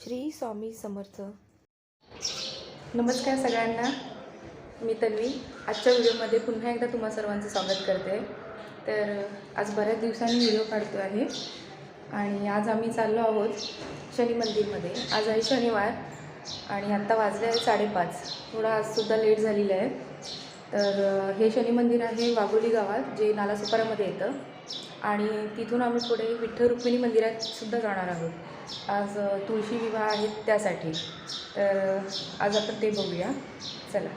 श्री स्वामी समर्थ. नमस्कार सगळ्यांना, मी तन्वी. आजच्या व्हिडिओमध्ये पुन्हा एकदा तुम्हा सर्वांचं स्वागत करते. तर आज बऱ्याच दिवसांनी व्हिडिओ काढतो आहे आणि आज आम्ही चाललो आहोत शनी मंदिरमध्ये. आज आहे शनिवार आणि आत्ता वाजले आहे 5:30. थोडा आजसुद्धा लेट झालेला आहे. तर हे शनी मंदिर आहे वाघोली गावात, जे नालासोपारामध्ये येतं. आणि तिथून आम्ही पुढे विठ्ठल रुक्मिणी मंदिरात सुद्धा जाणार आहोत. आज तुळशी विवाह आहेत त्यासाठी. तर आज आपण ते बघूया. चला.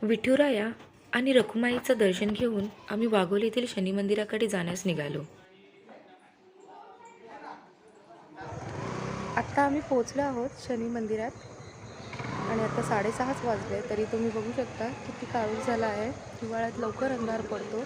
विठुराया आणि रखुमाईचं दर्शन घेऊन आम्ही वाघोली येथील शनी मंदिराकडे जाण्यास निघालो. आत्ता आम्ही पोहोचलो आहोत शनी मंदिरात आणि आता 6:30 वाजले. तरी तुम्ही बघू शकता किती काळोख झाला आहे. हिवाळ्यात लवकर अंधार पडतो.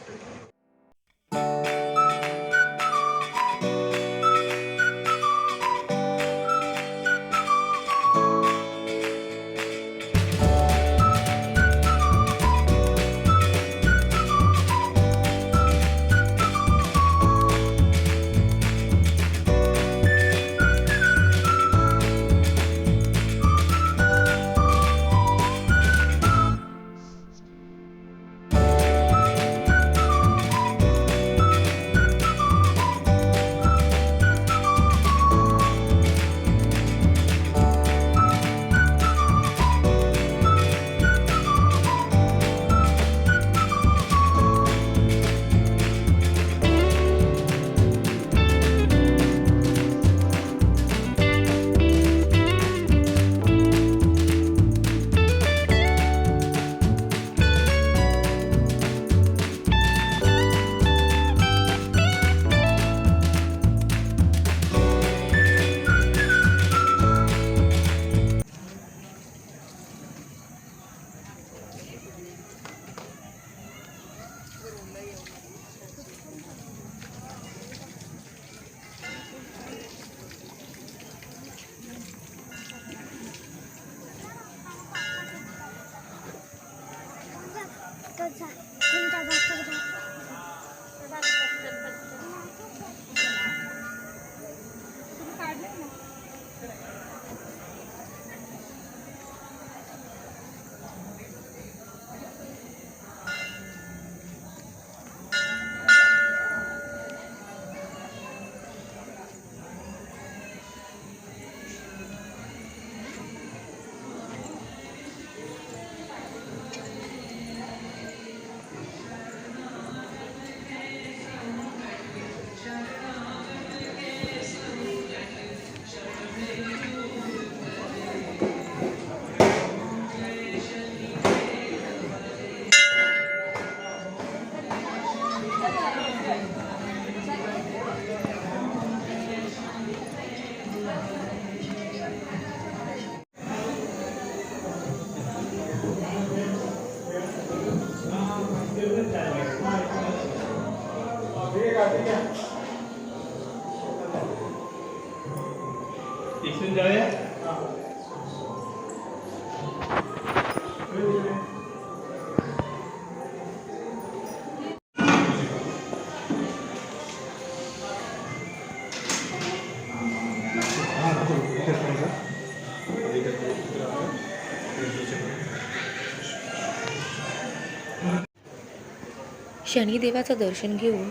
इथून जाऊया. शनिदेवाचं दर्शन घेऊन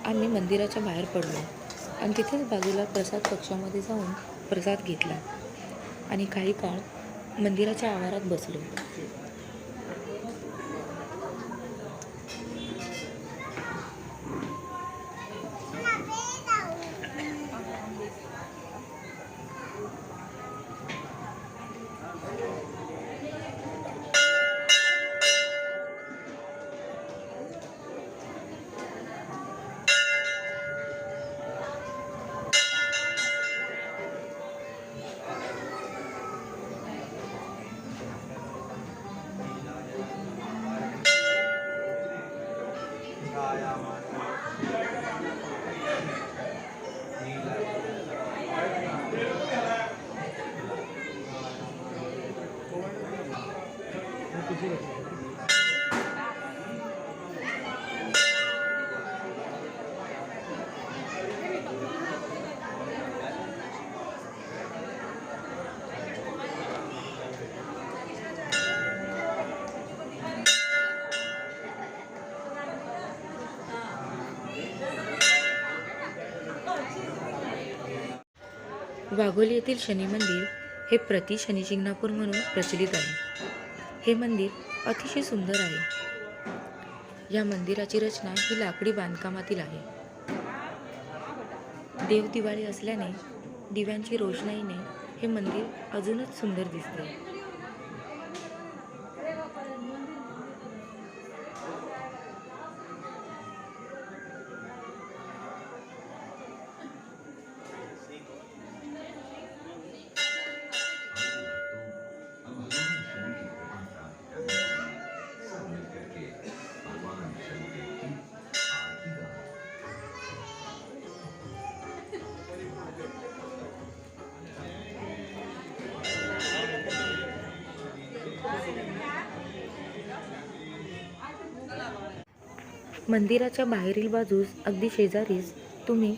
आम्ही मंदिराच्या बाहेर पडलो आणि तिथेच बाजूला प्रसाद कक्षामध्ये जाऊन प्रसाद घेतला आणि काही काळ मंदिराच्या आवारात बसलो. वाघोली येथील शनी मंदिर हे प्रति शनी शिंगणापूर म्हणून प्रचलित आहे. हे मंदिर अतिशय सुंदर आहे. या मंदिराची रचना ही लाकडी बांधकामातील आहे. देव दिवाळी असल्याने दिव्यांची रोषणाईने हे मंदिर अजूनच सुंदर दिसते. मंदिराच्या बाहेरील बाजूस अगदी शेजारीच तुम्ही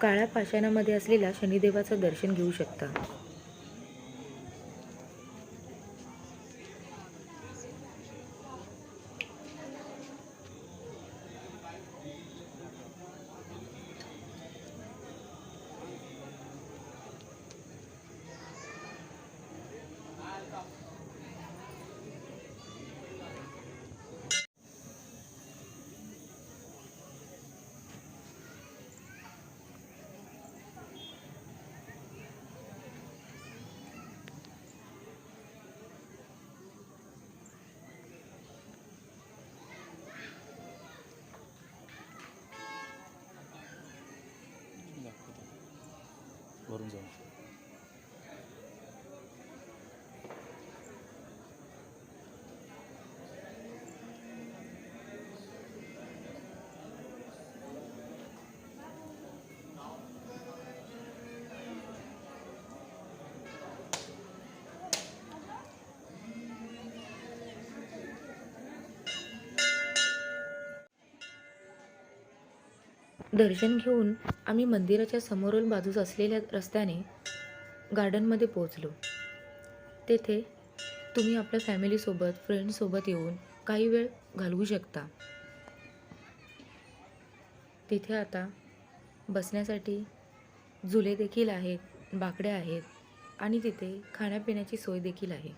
काळ्या पाषाणामध्ये असलेल्या शनिदेवाचं दर्शन घेऊ शकता. वरून जाऊ. दर्शन घेऊन आम्ही मंदिराच्या समोरील बाजूस असलेल्या रस्त्याने गार्डनमध्ये पोहोचलो. तेथे तुम्ही आपल्या फॅमिलीसोबत, फ्रेंड्ससोबत येऊन काही वेळ घालवू शकता. तिथे आता बसण्यासाठी झुले देखील आहेत, बाकड्या आहेत आणि तिथे खाण्यापिण्याची सोय देखील आहे.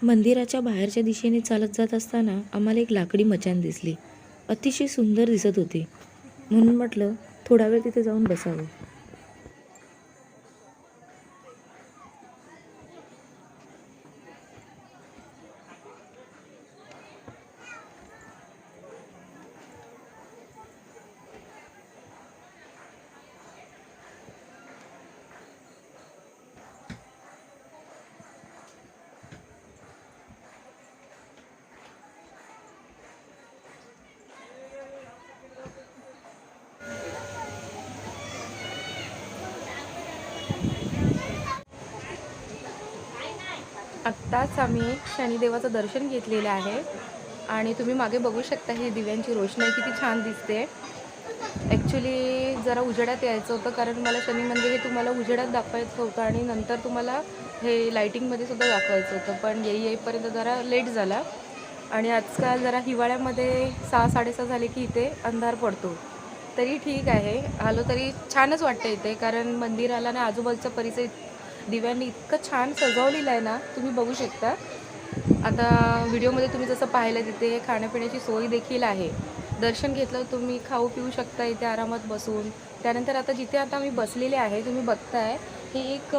मंदिराच्या बाहेरच्या दिशेने चालत जात असताना आम्हाला एक लाकडी मचाण दिसली. अतिशय सुंदर दिसत होती, म्हणून म्हटलं थोडा वेळ तिथे जाऊन बसावं. आत्ताच आम्ही शनिदेवाचं दर्शन घेतलेलं आहे आणि तुम्ही मागे बघू शकता ही दिव्यांची रोषणाई किती छान दिसते. ॲक्च्युली जरा उजेडात यायचं होतं, कारण मला शनी मंदिर हे तुम्हाला उजेडात दाखवायचं होतं आणि नंतर तुम्हाला हे लाईटिंगमध्ये सुद्धा दाखवायचं होतं, पण येईपर्यंत जरा लेट झाला. आणि आजकाल जरा हिवाळ्यामध्ये 6-6:30 झाले की इथे अंधार पडतो. तरी ठीक आहे, आलो तरी छानच वाटतं इथे, कारण मंदिराला ना आजूबाजूचा परिसर दिव्यांनी इतकं छान सजवलेलं आहे ना, तुम्ही बघू शकता. आता व्हिडिओमध्ये तुम्ही जसं पाहिलं तिथे खाण्यापिण्याची सोय देखील आहे. दर्शन घेतलं तुम्ही खाऊ पिऊ शकता इथे आरामात बसून. त्यानंतर आता जिथे आता मी बसलेले आहे तुम्ही बघताय, हे एक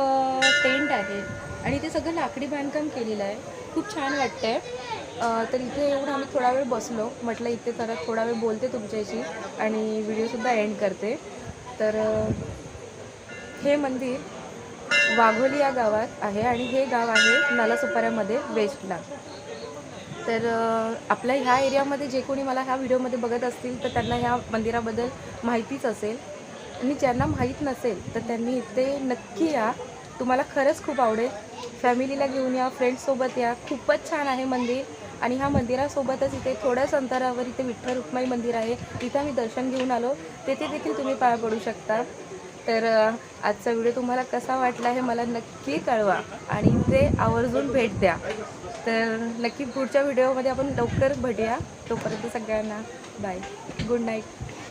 टेंट आहे आणि ते सगळं लाकडी बांधकाम केलेलं आहे. खूप छान वाटतंय. तर इथे येऊन आम्ही थोडा वेळ बसलो. म्हटलं इथे जरा थोडा वेळ बोलते तुमच्याशी आणि व्हिडिओसुद्धा एंड करते. तर हे मंदिर वाघोली या गावात आहे आणि हे गाव आहे नालासोपाऱ्यामध्ये वेस्टला. तर आपल्या ह्या एरियामध्ये जे कोणी मला ह्या व्हिडिओमध्ये बघत असतील तर त्यांना ह्या मंदिराबद्दल माहितीच असेल, आणि ज्यांना माहीत नसेल तर त्यांनी इथे नक्की या. तुम्हाला खरंच खूप आवडेल. फॅमिलीला घेऊन या, फ्रेंड्ससोबत या. खूपच छान आहे मंदिर. आणि ह्या मंदिरासोबतच इथे थोड्याच अंतरावर इथे विठ्ठल रुक्माई मंदिर आहे, तिथं आम्ही दर्शन घेऊन आलो. तेथे देखील तुम्ही पाया पडू शकता. तर आजचा व्हिडिओ तुम्हाला कसा वाटला हे मला नक्की कळवा आणि इथे आवर्जून भेट द्या. तर नक्की पुढच्या व्हिडिओमध्ये आपण लवकर भेटूया. तोपर्यंत सगळ्यांना बाय, गुड नाईट.